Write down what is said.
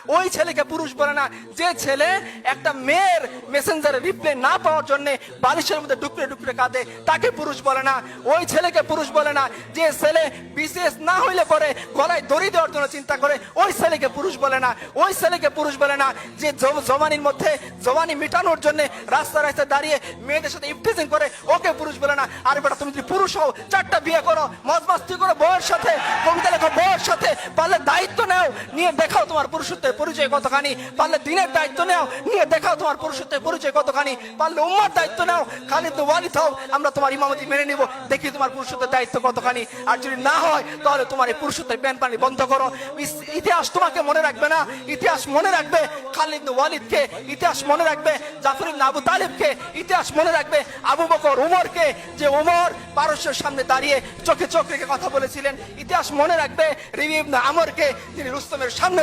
ওই ছেলেকে পুরুষ বলে না। যে ছেলে একটা মেয়ের মেসেঞ্জারে রিপ্লাই না পাওয়ার জন্য বালিশের মধ্যে ডুকরে ডুকরে কাঁদে, তাকে পুরুষ বলে না। ওই ছেলেকে পুরুষ বলে না। যে ছেলে বিশেষ না হইলে পরে গলায় দড়ি দেওয়ার জন্য চিন্তা করে, ওই ছেলেকে পুরুষ বলে না। ওই ছেলেকে পুরুষ বলে না। যে জওয়ানির মধ্যে জওয়ানি মেটানোর জন্য রাস্তা রাস্তায় দাঁড়িয়ে মেয়েদের সাথে ইফটিজিং করে, ওকে পুরুষ বলে না। আর বেটা, তুমি যদি পুরুষ হও, 4টা বিয়ে করো, মজ মাস্তি করো বউয়ের সাথে, কবিতা লেখো বউয়ের সাথে, পারলে দায়িত্ব নাও, নিয়ে দেখাও তোমার পুরুষত্বের পরিচয় কতখানি। পারলে দিনের দায়িত্ব নাও, নিয়ে দেখাও তোমার পুরুষত্বের পরিচয় কতখানি। পারলে উম্মার দায়িত্ব নাও, খালিদ বিন ওয়ালিদ হও, আমরা তোমার ইমামতি মেনে নিব, দেখি তোমার পুরুষত্বের দায়িত্ব কতখানি। আর যদি না হয়, তাহলে তোমার এই পুরুষত্বের প্যান পানি বন্ধ করো। ইতিহাস তোমাকে মনে রাখবে না। ইতিহাস মনে রাখবে খালিদ বিন ওয়ালিদকে, ইতিহাস মনে রাখবে জাফর ইবনে আবু তালিবকে, ইতিহাস মনে রাখবে আবু বকর উমরকে, যে উমর পারস্যের সামনে দাঁড়িয়ে চোখে চোখ রেখে কথা বলেছিলেন। ইতিহাস মনে রাখবে রিবি ইবনে আমরকে, যিনি রুস্তমের সামনে